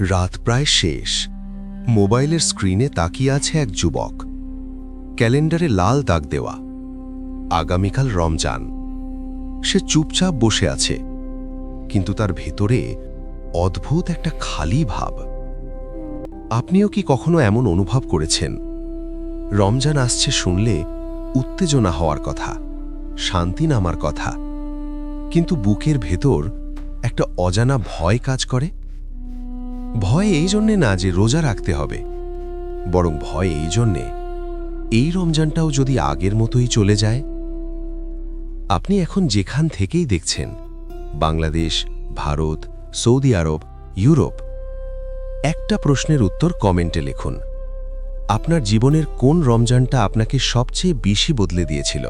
রাত প্রায় শেষ। মোবাইলের স্ক্রিনে তাকিয়ে আছে এক যুবক। ক্যালেন্ডারে লাল দাগ দেওয়া, আগামীকাল রমজান। সে চুপচাপ বসে আছে, কিন্তু তার ভেতরে অদ্ভুত একটা খালি ভাব। আপনিও কি কখনো এমন অনুভব করেছেন? রমজান আসছে শুনলে উত্তেজনা হওয়ার কথা, শান্তি নামার কথা, কিন্তু বুকের ভেতর একটা অজানা ভয় কাজ করে। ভয় এই জন্যে না যে রোজা রাখতে হবে, বরং ভয় এই জন্যে এই রমজানটাও যদি আগের মতোই চলে যায়। আপনি এখন যেখান থেকেই দেখছেন, বাংলাদেশ, ভারত, সৌদি আরব, ইউরোপ, একটা প্রশ্নের উত্তর কমেন্টে লিখুন। আপনার জীবনের কোন রমজানটা আপনাকে সবচেয়ে বেশি বদলে দিয়েছিল?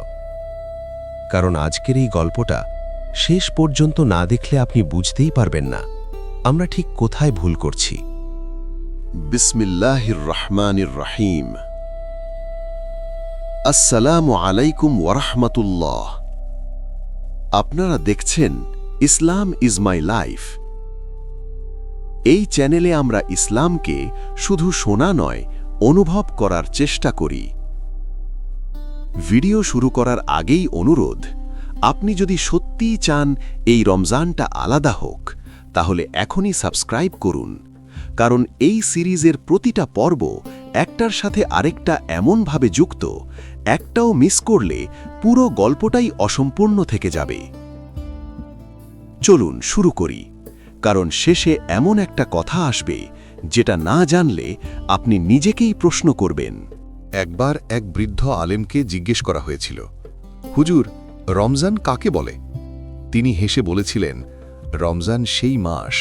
কারণ আজকের এই গল্পটা শেষ পর্যন্ত না দেখলে আপনি বুঝতেই পারবেন না আমরা ঠিক কোথায় ভুল করছি। বিসমিল্লাহির রহমানির রহিম। আসসালামু আলাইকুম ওয়া রাহমাতুল্লাহ। আপনারা দেখছেন ইসলাম ইজ মাই লাইফ। এই চ্যানেলে আমরা ইসলামকে শুধু শোনা নয়, অনুভব করার চেষ্টা করি। ভিডিও শুরু করার আগেই অনুরোধ, আপনি যদি সত্যিই চান এই রমজানটা আলাদা হোক, তাহলে এখনই সাবস্ক্রাইব করুন। কারণ এই সিরিজের প্রতিটা পর্ব একটার সাথে আরেকটা এমনভাবে যুক্ত, একটাও মিস করলে পুরো গল্পটাই অসম্পূর্ণ থেকে যাবে। চলুন শুরু করি, কারণ শেষে এমন একটা কথা আসবে যেটা না জানলে আপনি নিজেকেই প্রশ্ন করবেন। একবার এক বৃদ্ধ আলেমকে জিজ্ঞেস করা হয়েছিল, হুজুর, রমজান কাকে বলে? তিনি হেসে বলেছিলেন, রমজান সেই মাস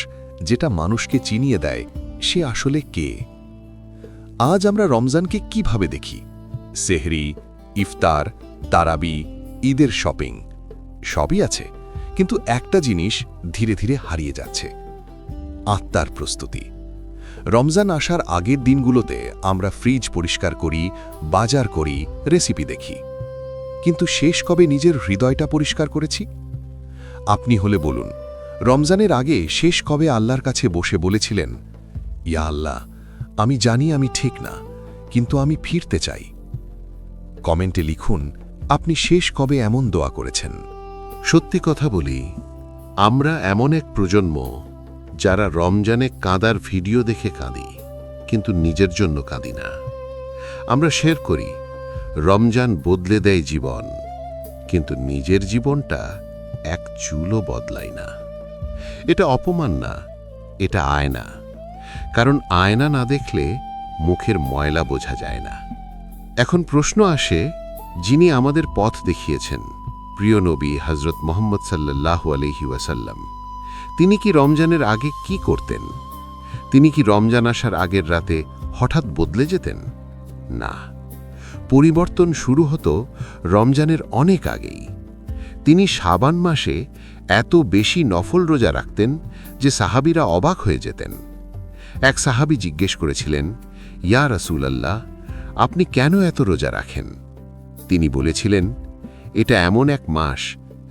যেটা মানুষকে চিনিয়ে দেয় সে আসলে কে। আজ আমরা রমজানকে কিভাবে দেখি? সেহরি, ইফতার, তারাবি, ঈদের শপিং, সবই আছে, কিন্তু একটা জিনিস ধীরে ধীরে হারিয়ে যাচ্ছে, আত্মার প্রস্তুতি। রমজান আসার আগের দিনগুলোতে আমরা ফ্রিজ পরিষ্কার করি, বাজার করি, রেসিপি দেখি, কিন্তু শেষ কবে নিজের হৃদয়টা পরিষ্কার করেছি? আপনি হলে বলুন, রমজানের আগে শেষ কবে আল্লাহর কাছে বসে বলেছিলেন, ইয়া আল্লাহ, আমি জানি আমি ঠিক না, কিন্তু আমি ফিরতে চাই। কমেন্টে লিখুন আপনি শেষ কবে এমন দোয়া করেছেন। সত্যি কথা বলি, আমরা এমন এক প্রজন্ম যারা রমজানে কাঁদার ভিডিও দেখে কাঁদি, কিন্তু নিজের জন্য কাঁদি না। আমরা শেয়ার করি, রমজান বদলে দেয় জীবন, কিন্তু নিজের জীবনটা এক চুলও বদলায় না। এটা অপমান না, এটা আয়না। কারণ আয়না না দেখলে মুখের ময়লা বোঝা যায় না। এখন প্রশ্ন আসে, যিনি আমাদের পথ দেখিয়েছেন, প্রিয় নবী হযরত মুহাম্মদ সাল্লাল্লাহু আলাইহি ওয়াসাল্লাম, তিনি কি রমজানের আগে কি করতেন? তিনি কি রমজান আসার আগের রাতে হঠাৎ বদলে যেতেন? না, পরিবর্তন শুরু হতো রমজানের অনেক আগেই। তিনি শাবান মাসে এত বেশি নফল রোজা রাখতেন যে সাহাবীরা অবাক হয়ে যেতেন। এক সাহাবী জিজ্ঞেস করেছিলেন, ইয়া রাসূলাল্লাহ, আপনি কেন এত রোজা রাখেন? তিনি বলেছিলেন, এটা এমন এক মাস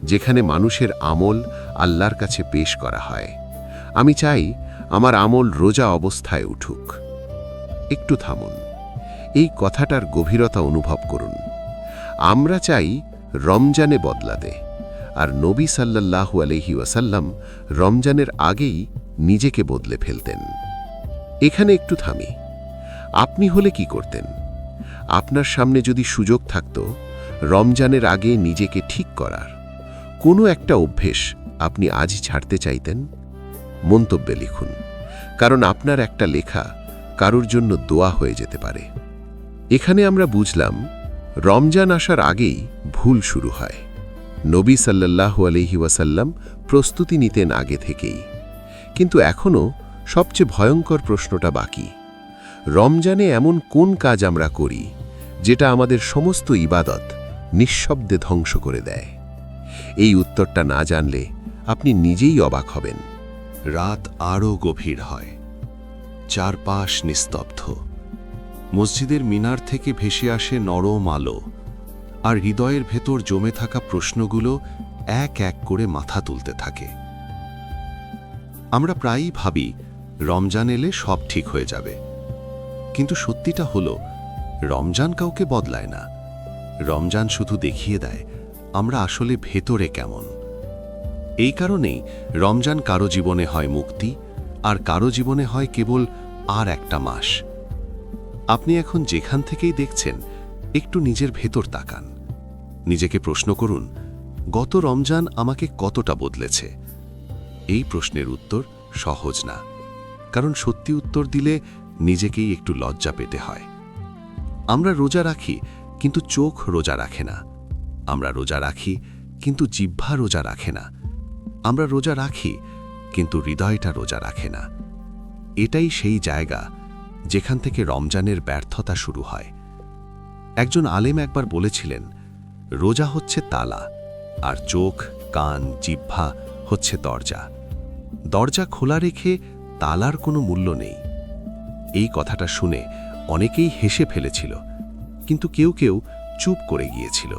যেখানে মানুষের আমল আল্লাহর কাছে পেশ করা হয়। আমি চাই আমার আমল রোজা অবস্থায় উঠুক। একটু থামুন, এই কথাটার গভীরতা অনুভব করুন। আমরা চাই রমজানে বদলাতে, আর নবী সাল্লাল্লাহু আলাইহি ওয়াসাল্লাম রমজানের আগেই নিজেকে বদলে ফেলতেন। এখানে একটু থামি, আপনি হলে কি করতেন? আপনার সামনে যদি সুযোগ থাকত রমজানের আগে নিজেকে ঠিক করার, কোনো একটা অভ্যেস আপনি আজই ছাড়তে চাইতেন? মন্তব্যে লিখুন, কারণ আপনার একটা লেখা কারোর জন্য দোয়া হয়ে যেতে পারে। এখানে আমরা বুঝলাম, রমজান আসার আগেই ভুল শুরু হয়। নবী সাল্লাল্লাহু আলাইহি ওয়াসাল্লাম প্রস্তুতি নিতেন আগে থেকেই, কিন্তু এখনও সবচেয়ে ভয়ঙ্কর প্রশ্নটা বাকি। রমজানে এমন কোন কাজ আমরা করি যেটা আমাদের সমস্ত ইবাদত নিঃশব্দে ধ্বংস করে দেয়? এই উত্তরটা না জানলে আপনি নিজেই অবাক হবেন। রাত আরও গভীর হয়, চারপাশ নিস্তব্ধ। মসজিদের মিনার থেকে ভেসে আসে নরম আলো, আর হৃদয়ের ভেতর জমে থাকা প্রশ্নগুলো এক এক করে মাথা তুলতে থাকে। আমরা প্রায়ই ভাবি রমজান এলে সব ঠিক হয়ে যাবে। কিন্তু সত্যিটা হলো, রমজান কাউকে বদলায় না। রমজান শুধু দেখিয়ে দেয় আমরা আসলে ভেতরে কেমন। এই কারণেই রমজান কারো জীবনে হয় মুক্তি, আর কারো জীবনে হয় কেবল আর একটা মাস। আপনি এখন যেখান থেকেই দেখছেন, একটু নিজের ভেতর তাকান। নিজেকে প্রশ্ন করুন, গত রমজান আমাকে কতটা বদলেছে? এই প্রশ্নের উত্তর সহজ না, কারণ সত্যি উত্তর দিলে নিজেকেই একটু লজ্জা পেতে হয়। আমরা রোজা রাখি, কিন্তু চোখ রোজা রাখে না। আমরা রোজা রাখি, কিন্তু জিহ্বা রোজা রাখে না। আমরা রোজা রাখি, কিন্তু হৃদয়টা রোজা রাখে না। এটাই সেই জায়গা যেখান থেকে রমজানের ব্যর্থতা শুরু হয়। একজন আলেম একবার বলেছিলেন, রোজা হচ্ছে তালা, আর চোখ, কান, জিহ্বা হচ্ছে দরজা। দরজা খোলা রেখে তালার কোনো মূল্য নেই। এই কথাটা শুনে অনেকেই হেসে ফেলেছিল, কিন্তু কেউ কেউ চুপ করে গিয়েছিল।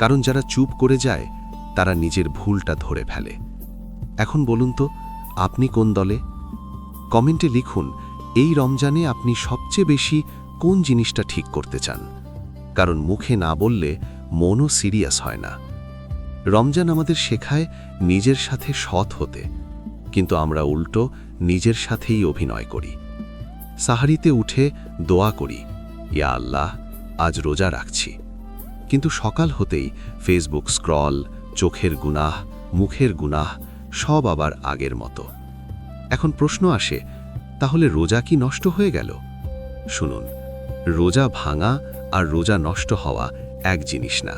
কারণ যারা চুপ করে যায়, তারা নিজের ভুলটা ধরে ফেলে। এখন বলুন তো, আপনি কোন দলে? কমেন্টে লিখুন, এই রমজানে আপনি সবচেয়ে বেশি কোন জিনিসটা ঠিক করতে চান? কারণ মুখে না বললে মনও সিরিয়াস হয় না। রমজান আমাদের শেখায় নিজের সাথে সৎ হতে, কিন্তু আমরা উল্টো নিজের সাথেই অভিনয় করি। সাহারিতে উঠে দোয়া করি, ইয়া আল্লাহ, আজ রোজা রাখছি। কিন্তু সকাল হতেই ফেসবুক স্ক্রল, চোখের গুনাহ, মুখের গুনাহ সব আবার আগের মতো। এখন প্রশ্ন আসে, তাহলে রোজা কি নষ্ট হয়ে গেল? শুনুন, রোজা ভাঙা আর রোজা নষ্ট হওয়া এক জিনিস না।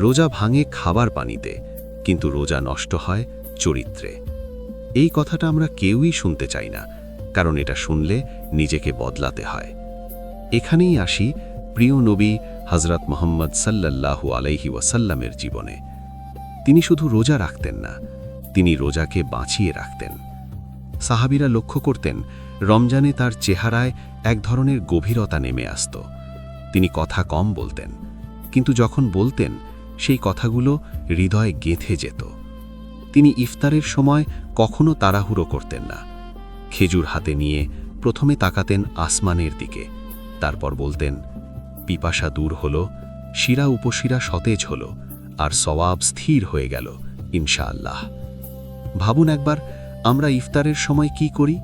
রোজা ভাঙে খাবার পানিতে, কিন্তু রোজা নষ্ট হয় চরিত্রে। এই কথাটা আমরা কেউই শুনতে চাই না, কারণ এটা শুনলে নিজেকে বদলাতে হয়। এখানেই আসি প্রিয় নবী হযরত মুহাম্মদ সাল্লাল্লাহু আলাইহি ওয়াসাল্লামের জীবনে। তিনি শুধু রোজা রাখতেন না, তিনি রোজাকে বাঁচিয়ে রাখতেন। সাহাবীরা লক্ষ্য করতেন, রমজানে তার চেহারায় এক ধরনের গভীরতা নেমে আসত। তিনি কথা কম বলতেন, কিন্তু যখন বলতেন, সেই কথাগুলো হৃদয়ে গেঁথে যেত। তিনি ইফতারের সময় কখনো তাড়াহুড়ো করতেন না। খেজুর হাতে নিয়ে প্রথমে তাকাতেন আসমানের দিকে, তারপর বলতেন, পিপাসা দূর হলো, শিরা উপশিরা সতেজ হলো, আর সওয়াব স্থির হয়ে গেল ইনশাআল্লাহ। ভাবুন একবার, আমরা ইফতারের সময় কি করি?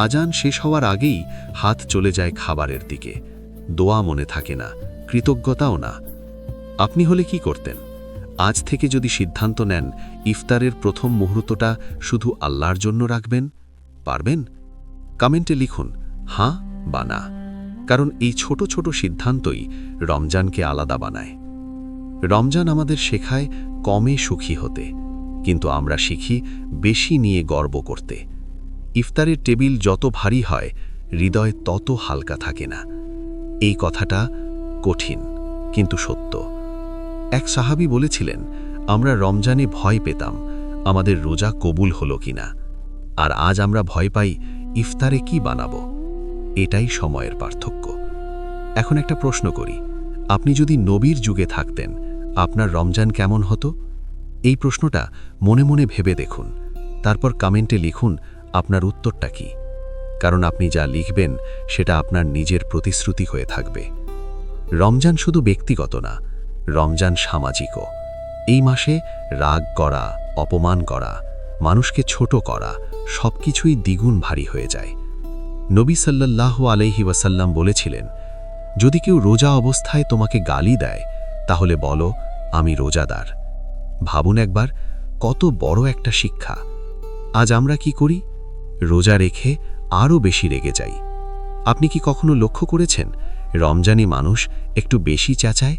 আজান শেষ হওয়ার আগেই হাত চলে যায় খাবারের দিকে। দোয়া মনে থাকে না, কৃতজ্ঞতাও না। আপনি হলে কি করতেন? আজ থেকে যদি সিদ্ধান্ত নেন ইফতারের প্রথম মুহূর্তটা শুধু আল্লাহর জন্য রাখবেন, পারবেন? কমেন্টে লিখুন হাঁ বা না, কারণ এই ছোট ছোট সিদ্ধান্তই রমজানকে আলাদা বানায়। রমজান আমাদের শেখায় কমে সুখী হতে, কিন্তু আমরা শিখি বেশি নিয়ে গর্ব করতে। ইফতারের টেবিল যত ভারী হয়, হৃদয় তত হালকা থাকে না। এই কথাটা কঠিন, কিন্তু সত্য। এক সাহাবী বলেছিলেন, আমরা রমজানে ভয় পেতাম আমাদের রোজা কবুল হলো কিনা, আর আজ আমরা ভয় পাই ইফতারে কি বানাবো। এটাই সময়ের পার্থক্য। এখন একটা প্রশ্ন করি, আপনি যদি নবীর যুগে থাকতেন, আপনার রমজান কেমন হতো? এই প্রশ্নটা মনে মনে ভেবে দেখুন, তারপর কমেন্টে লিখুন আপনার উত্তরটা কি। কারণ আপনি যা লিখবেন সেটা আপনার নিজের প্রতিশ্রুতি হয়ে থাকবে। রমজান শুধু ব্যক্তিগত না, রমজান সামাজিকও। এই মাসে রাগ করা, অপমান করা, মানুষকে ছোট করা সবকিছুই দ্বিগুণ ভারী হয়ে যায়। নবী সাল্লাল্লাহু আলাইহি ওয়াসাল্লাম বলেছিলেন, যদি কেউ রোজা অবস্থায় তোমাকে গালি দেয়, তাহলে বলো আমি রোজাদার। ভাবুন একবার, কত বড় একটা শিক্ষা। আজ আমরা কি করি? রোজা রেখে আরও বেশি রেগে যাই। আপনি কি কখনো লক্ষ্য করেছেন রমজানি মানুষ একটু বেশি চেঁচায়?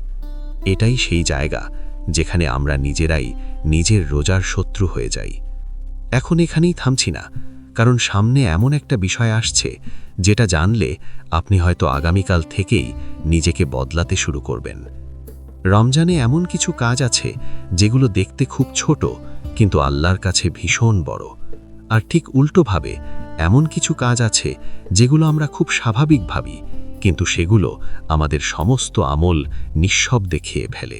এটাই সেই জায়গা যেখানে আমরা নিজেরাই নিজের রোজার শত্রু হয়ে যাই। এখন এখানেই থামছি না, কারণ সামনে এমন একটা বিষয় আসছে যেটা জানলে আপনি হয়তো আগামীকাল থেকেই নিজেকে বদলাতে শুরু করবেন। রমজানে এমন কিছু কাজ আছে যেগুলো দেখতে খুব ছোট, কিন্তু আল্লাহর কাছে ভীষণ বড়। আর ঠিক উল্টোভাবে এমন কিছু কাজ আছে যেগুলো আমরা খুব স্বাভাবিক ভাবি, কিন্তু সেগুলো আমাদের সমস্ত আমল নিঃশব্দে খেয়ে ফেলে।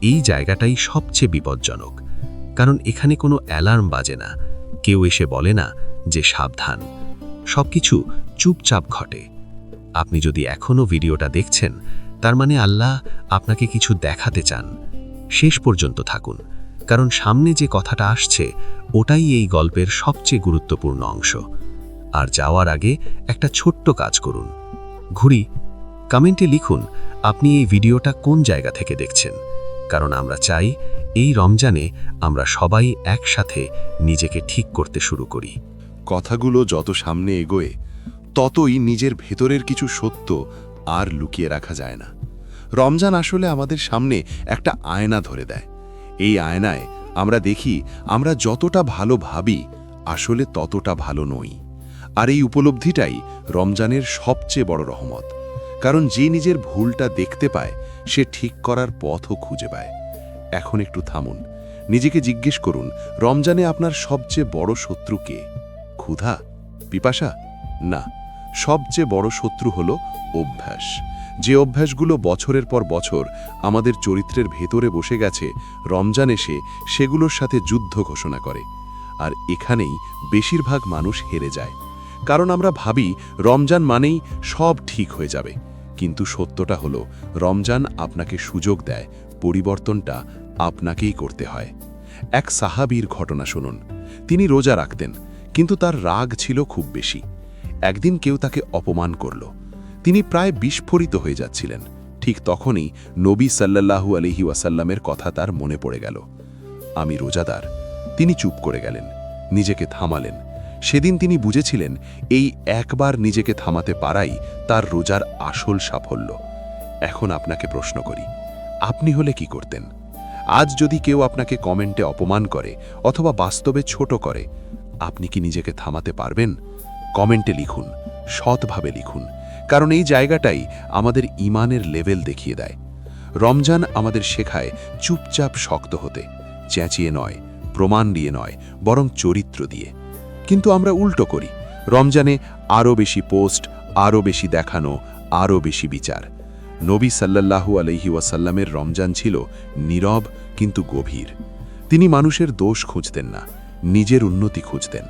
এই জায়গাটাই সবচেয়ে বিপজ্জনক, কারণ এখানে কোনো অ্যালার্ম বাজে না, কেউ এসে বলে না যে সাবধান, সবকিছু চুপচাপ ঘটে। আপনি যদি এখনও ভিডিওটা দেখছেন, তার মানে আল্লাহ আপনাকে কিছু দেখাতে চান। শেষ পর্যন্ত থাকুন, কারণ সামনে যে কথাটা আসছে ওটাই এই গল্পের সবচেয়ে গুরুত্বপূর্ণ অংশ। আর যাওয়ার আগে একটা ছোট্ট কাজ করুন। ঘুরি, কমেন্টে লিখুন আপনি এই ভিডিওটা কোন জায়গা থেকে দেখছেন, কারণ আমরা চাই এই রমজানে আমরা সবাই একসাথে নিজেকে ঠিক করতে শুরু করি। কথাগুলো যত সামনে এগোয়, ততই নিজের ভেতরের কিছু সত্য আর লুকিয়ে রাখা যায় না। রমজান আসলে আমাদের সামনে একটা আয়না ধরে দেয়। এই আয়নায় আমরা দেখি আমরা যতটা ভালো ভাবি আসলে ততটা ভালো নই। আর এই উপলব্ধিটাই রমজানের সবচেয়ে বড় রহমত, কারণ যে নিজের ভুলটা দেখতে পায় সে ঠিক করার পথও খুঁজে পায়। এখন একটু থামুন, নিজেকে জিজ্ঞেস করুন, রমজানে আপনার সবচেয়ে বড় শত্রু কে? ক্ষুধা? পিপাসা? না, সবচেয়ে বড় শত্রু হলো অভ্যাস। যে অভ্যাসগুলো বছরের পর বছর আমাদের চরিত্রের ভেতরে বসে গেছে, রমজান এসে সেগুলোর সাথে যুদ্ধ ঘোষণা করে। আর এখানেই বেশিরভাগ মানুষ হেরে যায়, কারণ আমরা ভাবি রমজান মানেই সব ঠিক হয়ে যাবে। কিন্তু সত্যটা হলো, রমজান আপনাকে সুযোগ দেয়, পরিবর্তনটা আপনাকেই করতে হয়। এক সাহাবীর ঘটনা শুনুন। তিনি রোজা রাখতেন, কিন্তু তার রাগ ছিল খুব বেশি। একদিন কেউ তাকে অপমান করল। তিনি প্রায় বিস্ফোরিত হয়ে যাচ্ছিলেন। ঠিক তখনই নবী সাল্লাল্লাহু আলাইহি ওয়াসাল্লামের কথা তার মনে পড়ে গেল। আমি রোজাদার। তিনি চুপ করে গেলেন, নিজেকে থামালেন। সেদিন তিনি বুঝেছিলেন এই একবার নিজেকে থামাতে পারাই তার রোজার আসল সাফল্য। এখন আপনাকে প্রশ্ন করি, আপনি হলে কি করতেন? আজ যদি কেউ আপনাকে কমেন্টে অপমান করে অথবা বাস্তবে ছোট করে, আপনি কি নিজেকে থামাতে পারবেন? কমেন্টে লিখুন, সৎভাবে লিখুন, কারণ এই জায়গাটাই আমাদের ঈমানের লেভেল দেখিয়ে দেয়। রমজান আমাদের শেখায় চুপচাপ শক্ত হতে, চেঁচিয়ে নয়, প্রমাণ দিয়ে নয়, বরং চরিত্র দিয়ে। কিন্তু আমরা উল্টো করি, রমজানে আরও বেশি পোস্ট, আরও বেশি দেখানো, আরও বেশি বিচার। নবী সাল্লাল্লাহু আলাইহি ওয়াসাল্লামের রমজান ছিল নীরব কিন্তু গভীর। তিনি মানুষের দোষ খুঁজতেন না, নিজের উন্নতি খুঁজতেন।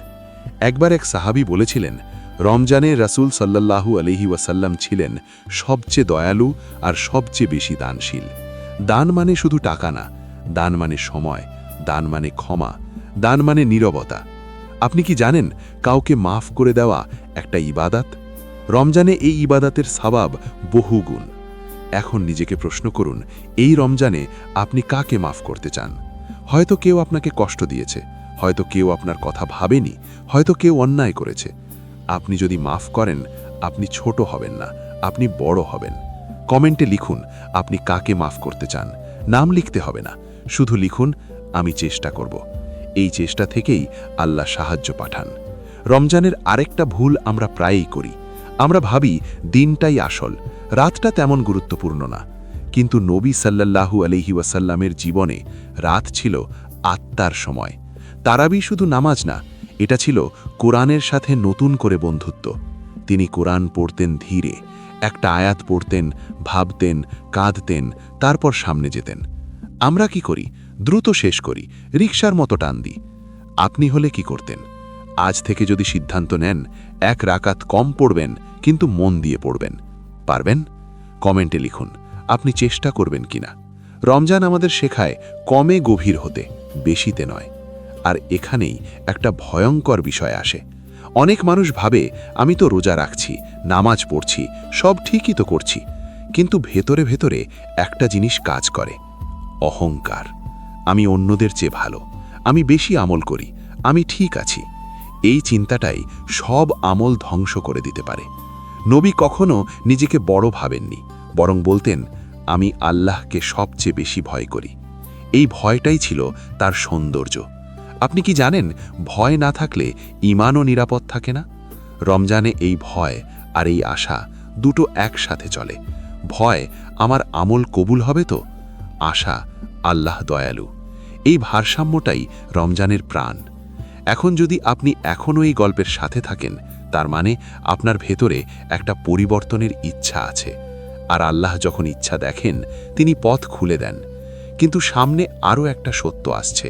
একবার এক সাহাবী বলেছিলেন, রমজানে রাসূল সাল্লাল্লাহু আলাইহি ওয়াসাল্লাম ছিলেন সবচেয়ে দয়ালু আর সবচেয়ে বেশি দানশীল। দান মানে শুধু টাকা না, দান মানে সময়, দান মানে ক্ষমা, দান মানে নীরবতা। আপনি কি জানেন, কাউকে মাফ করে দেওয়া একটা ইবাদত? রমজানে এই ইবাদতের সওয়াব বহুগুণ। এখন নিজেকে প্রশ্ন করুন, এই রমজানে আপনি কাকে মাফ করতে চান? হয়তো কেউ আপনাকে কষ্ট দিয়েছে, হয়তো কেউ আপনার কথা ভাবেনি, হয়তো কেউ অন্যায় করেছে। আপনি যদি মাফ করেন, আপনি ছোট হবেন না, আপনি বড় হবেন। কমেন্টে লিখুন আপনি কাকে মাফ করতে চান। নাম লিখতে হবে না, শুধু লিখুন আমি চেষ্টা করব। এই চেষ্টা থেকেই আল্লাহ সাহায্য পাঠান। রমজানের আরেকটা ভুল আমরা প্রায়ই করি। আমরা ভাবি দিনটাই আসল, রাতটা তেমন গুরুত্বপূর্ণ না। কিন্তু নবী সাল্লাল্লাহু আলাইহি ওয়াসাল্লামের জীবনে রাত ছিল আত্মার সময়। তারাবি শুধু নামাজ না, এটা ছিল কোরআনের সাথে নতুন করে বন্ধুত্ব। তিনি কোরআন পড়তেন ধীরে, একটা আয়াত পড়তেন, ভাবতেন, কাঁদতেন, তারপর সামনে যেতেন। আমরা কি করি? দ্রুত শেষ করি, রিকশার মতো টান দিই। আপনি হলে কি করতেন? আজ থেকে যদি সিদ্ধান্ত নেন, এক রাকাত কম পড়বেন, কিন্তু মন দিয়ে পড়বেন, পারবেন? কমেন্টে লিখুন আপনি চেষ্টা করবেন কিনা। রমজান আমাদের শেখায় কমে গভীর হতে, বেশিতে নয়। আর এখানেই একটা ভয়ঙ্কর বিষয় আসে। অনেক মানুষ ভাবে আমি তো রোজা রাখছি, নামাজ পড়ছি, সব ঠিকই তো করছি, কিন্তু ভেতরে ভেতরে একটা জিনিস কাজ করে, অহংকার। আমি অন্যদের চেয়ে ভালো, আমি বেশি আমল করি, আমি ঠিক আছি। এই চিন্তাটাই সব আমল ধ্বংস করে দিতে পারে। নবী কখনো নিজেকে বড় ভাবেননি, বরং বলতেন আমি আল্লাহকে সবচেয়ে বেশি ভয় করি। এই ভয়টাই ছিল তার সৌন্দর্য। আপনি কি জানেন, ভয় না থাকলে ঈমানও নিরাপদ থাকে না? রমজানে এই ভয় আর এই আশা দুটো একসাথে চলে। ভয় আমার আমল কবুল হবে তো, আশা আল্লাহ দয়ালু। এই ভারসাম্যটাই রমজানের প্রাণ। এখন যদি আপনি এখনও এই গল্পের সাথে থাকেন, তার মানে আপনার ভেতরে একটা পরিবর্তনের ইচ্ছা আছে। আর আল্লাহ যখন ইচ্ছা দেখেন, তিনি পথ খুলে দেন। কিন্তু সামনে আরও একটা সত্য আসছে।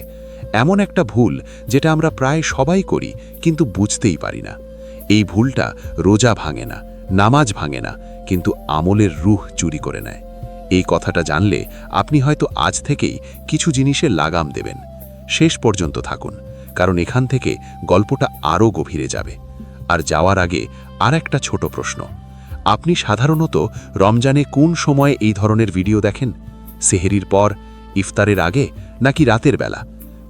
এমন একটা ভুল যেটা আমরা প্রায় সবাই করি কিন্তু বুঝতেই পারি না। এই ভুলটা রোজা ভাঙে না, নামাজ ভাঙে না, কিন্তু আমলের রূহ চুরি করে নেয়। এই কথাটা জানলে আপনি হয়তো আজ থেকেই কিছু জিনিসে লাগাম দেবেন। শেষ পর্যন্ত থাকুন, কারণ এখান থেকে গল্পটা আরও গভীরে যাবে। আর যাওয়ার আগে আর একটা ছোট প্রশ্ন, আপনি সাধারণত রমজানে কোন সময়ে এই ধরনের ভিডিও দেখেন? সেহরির পর, ইফতারের আগে, নাকি রাতের বেলা?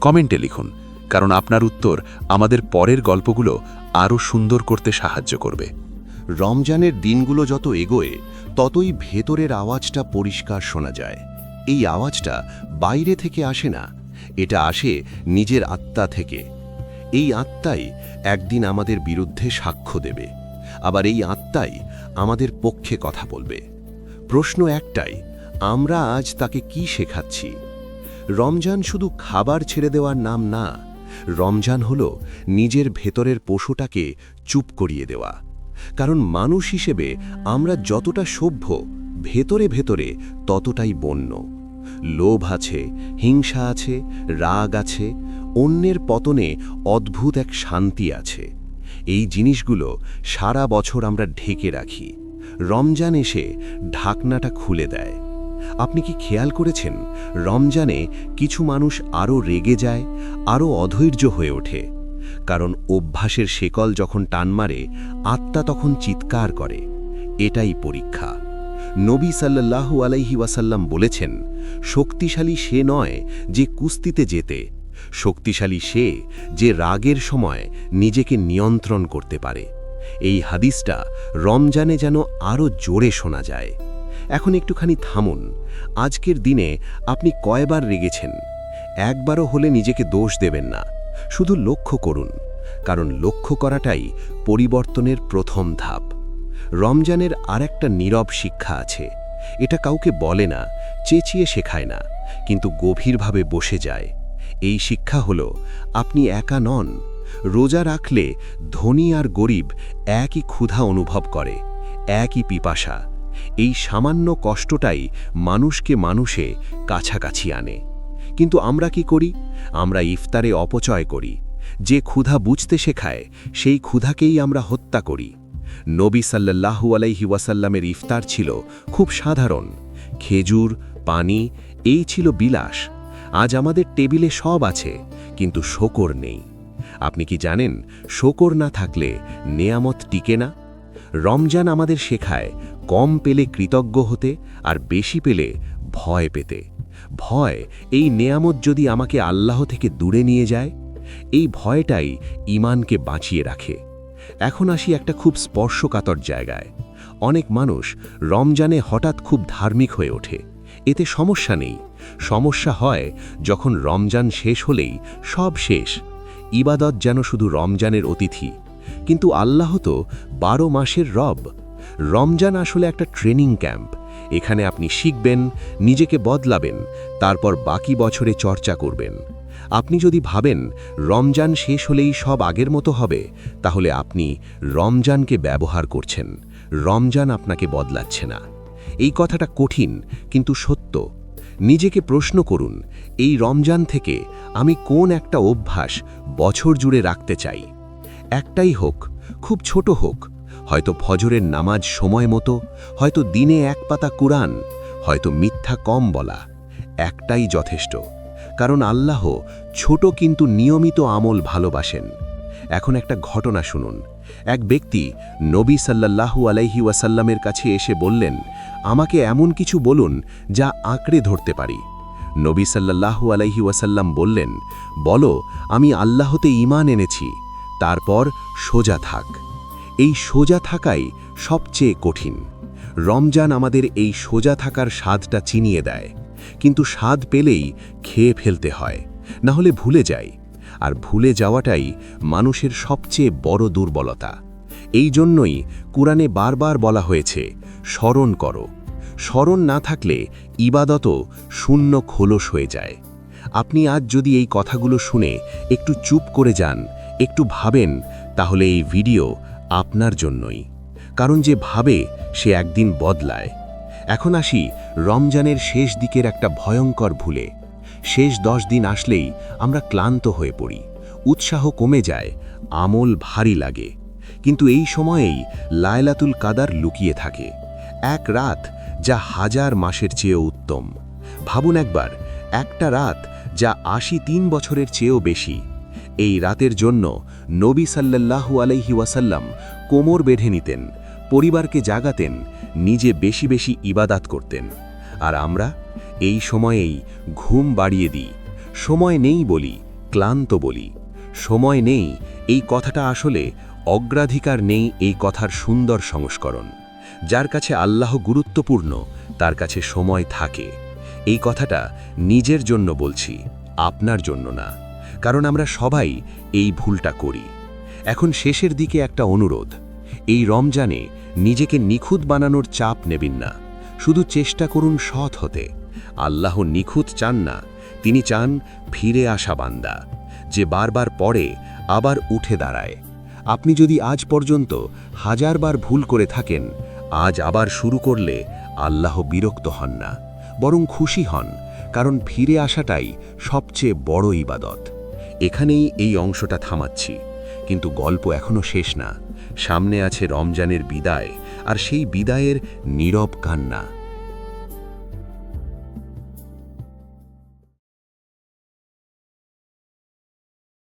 কমেন্টে লিখুন, কারণ আপনার উত্তর আমাদের পরের গল্পগুলো আরও সুন্দর করতে সাহায্য করবে। রমজানের দিনগুলো যত এগোয় ততই ভেতরের আওয়াজটা পরিষ্কার শোনা যায়। এই আওয়াজটা বাইরে থেকে আসে না, এটা আসে নিজের আত্মা থেকে। এই আত্মাই একদিন আমাদের বিরুদ্ধে সাক্ষ্য দেবে, আবার এই আত্মাই আমাদের পক্ষে কথা বলবে। প্রশ্ন একটাই, আমরা আজ তাকে কি শেখাচ্ছি? রমজান শুধু খাবার ছেড়ে দেওয়ার নাম না, রমজান হলো নিজের ভেতরের পশুটাকে চুপ করিয়ে দেওয়া। কারণ মানুষ হিসেবে আমরা যতটা সভ্য, ভেতরে ভেতরে ততটাই বন্য। লোভ আছে, হিংসা আছে, রাগ আছে, অন্যের পতনে অদ্ভুত এক শান্তি আছে। এই জিনিসগুলো সারা বছর আমরা ঢেকে রাখি, রমজান এসে ঢাকনাটা খুলে দেয়। আপনি কি খেয়াল করেছেন, রমজানে কিছু মানুষ আরও রেগে যায়, আরও অধৈর্য হয়ে ওঠে? কারণ অভ্যাসের শেকল যখন টান মারে, আত্মা তখন চিৎকার করে। এটাই পরীক্ষা। নবী সাল্লাল্লাহু আলাইহি ওয়াসাল্লাম বলেছেন, শক্তিশালী সে নয় যে কুস্তিতে জেতে, শক্তিশালী সে যে রাগের সময় নিজেকে নিয়ন্ত্রণ করতে পারে। এই হাদিসটা রমজানে যেন আরও জোরে শোনা যায়। এখন একটুখানি থামুন। আজকের দিনে আপনি কয়বার রেগেছেন? একবারও হলে নিজেকে দোষ দেবেন না, শুধু লক্ষ্য করুন, কারণ লক্ষ্য করাটাই পরিবর্তনের প্রথম ধাপ। রমজানের আরেকটা নীরব শিক্ষা আছে। এটা কাউকে বলে না, চেঁচিয়ে শেখায় না, কিন্তু গভীরভাবে বসে যায়। এই শিক্ষা হলো, আপনি একা নন। রোজা রাখলে ধনী আর গরিব একই ক্ষুধা অনুভব করে, একই পিপাসা। এই সামান্য কষ্টটাই মানুষকে মানুষে কাছাকাছি আনে। কিন্তু আমরা কি করি? আমরা ইফতারে অপচয় করি। যে ক্ষুধা বুঝতে শেখায়, সেই ক্ষুধাকেই আমরা হত্যা করি। নবী সাল্লাল্লাহু আলাইহি ওয়াসাল্লামের ইফতার ছিল খুব সাধারণ। খেজুর, পানি, এই ছিল বিলাস। আজ আমাদের টেবিলে সব আছে, কিন্তু শকর নেই। আপনি কি জানেন, শকর না থাকলে নেয়ামত টিকে না? রমজান আমাদের শেখায় কম পেলে কৃতজ্ঞ হতে, আর বেশি পেলে ভয় পেতে। ভয়, এই নেয়ামত যদি আমাকে আল্লাহ থেকে দূরে নিয়ে যায়। এই ভয়টাই ঈমানকে বাঁচিয়ে রাখে। এখন আসি একটা খুব স্পর্শকাতর জায়গায়। অনেক মানুষ রমজানে হঠাৎ খুব ধার্মিক হয়ে ওঠে। এতে সমস্যা নেই। সমস্যা হয় যখন রমজান শেষ হলেই সব শেষ। ইবাদত যেন শুধু রমজানের অতিথি। কিন্তু আল্লাহ তো 12 মাসের রব। রমজান আসলে একটা ট্রেনিং ক্যাম্প। এখানে আপনি শিখবেন, নিজেকে বদলাবেন, তারপর বাকি বছরে চর্চা করবেন। আপনি যদি ভাবেন রমজান শেষ হলেই সব আগের মতো হবে, তাহলে আপনি রমজানকে ব্যবহার করছেন, রমজান আপনাকে বদলাচ্ছে না। এই কথাটা কঠিন, কিন্তু সত্য। নিজেকে প্রশ্ন করুন, এই রমজান থেকে আমি কোন একটা অভ্যাস বছর জুড়ে রাখতে চাই? একটাই হোক, খুব ছোট হোক, হয়তো ফজরের নামাজ সময় মতো, হয়তো দিনে 1 পাতা কুরআন, হয়তো মিথ্যা কম বলা। একটাই যথেষ্ট, কারণ আল্লাহ ছোট কিন্তু নিয়মিত আমল ভালোবাসেন। এখন একটা ঘটনা শুনুন। এক ব্যক্তি নবী সাল্লাল্লাহু আলাইহি ওয়াসাল্লামের কাছে এসে বললেন, আমাকে এমন কিছু বলুন যা আঁকড়ে ধরতে পারি। নবী সাল্লাল্লাহু আলাইহি ওয়াসাল্লাম বললেন, বলো, আমি আল্লাহতে ঈমান এনেছি, তারপর সোজা থাক। এই সোজা থাকাই সবচেয়ে কঠিন। রমজান আমাদের এই সোজা থাকার স্বাদটা চিনিয়ে দেয়, কিন্তু স্বাদ পেলেই খেয়ে ফেলতে হয়, না হলে ভুলে যাই। আর ভুলে যাওয়াটাই মানুষের সবচেয়ে বড় দুর্বলতা। এই জন্যই কুরআনে বারবার বলা হয়েছে, স্মরণ করো। স্মরণ না থাকলে ইবাদতও শূন্য খোলস হয়ে যায়। আপনি আজ যদি এই কথাগুলো শুনে একটু চুপ করে যান, একটু ভাবেন, তাহলে এই ভিডিও আপনার জন্যই। কারণ যে ভাবে সে একদিন বদলায়। এখন আসি রমজানের শেষ দিকের একটা ভয়ঙ্কর ভুলে, শেষ 10 দিন আসলেই আমরা ক্লান্ত হয়ে পড়ি, উৎসাহ কমে যায়, আমল ভারী লাগে। কিন্তু এই সময়েই লায়লাতুল কাদার লুকিয়ে থাকে, এক রাত যা 1000 মাসের চেয়েও উত্তম। ভাবুন একবার, একটা রাত যা 83 বছরের চেয়েও বেশি। এই রাতের জন্য নবী সাল্লাল্লাহু আলাইহি ওয়াসাল্লাম কোমর বেঁধে নিতেন, পরিবারকে জাগাতেন, নিজে বেশি বেশি ইবাদাত করতেন। আর আমরা এই সময়েই ঘুম বাড়িয়ে দিই। সময় নেই বলি, ক্লান্ত বলি। সময় নেই এই কথাটা আসলে অগ্রাধিকার নেই এই কথার সুন্দর সংস্করণ। যার কাছে আল্লাহ গুরুত্বপূর্ণ তার কাছে সময় থাকে। এই কথাটা নিজের জন্য বলছি, আপনার জন্য না, কারণ আমরা সবাই এই ভুলটা করি। এখন শেষের দিকে একটা অনুরোধ, এই রমজানে নিজেকে নিখুঁত বানানোর চাপ নেবেন না, শুধু চেষ্টা করুন সৎ হতে। আল্লাহ নিখুঁত চান না, তিনি চান ফিরে আসা বান্দা, যে বারবার পড়ে আবার উঠে দাঁড়ায়। আপনি যদি আজ পর্যন্ত 1000 বার ভুল করে থাকেন, আজ আবার শুরু করলে আল্লাহ বিরক্ত হন না, বরং খুশি হন, কারণ ফিরে আসাটাই সবচেয়ে বড় ইবাদত। এখানেই এই অংশটা থামাচ্ছি, কিন্তু গল্প এখনো শেষ না। সামনে আছে রমজানের বিদায়, আর সেই বিদায়ের নীরব কান্না।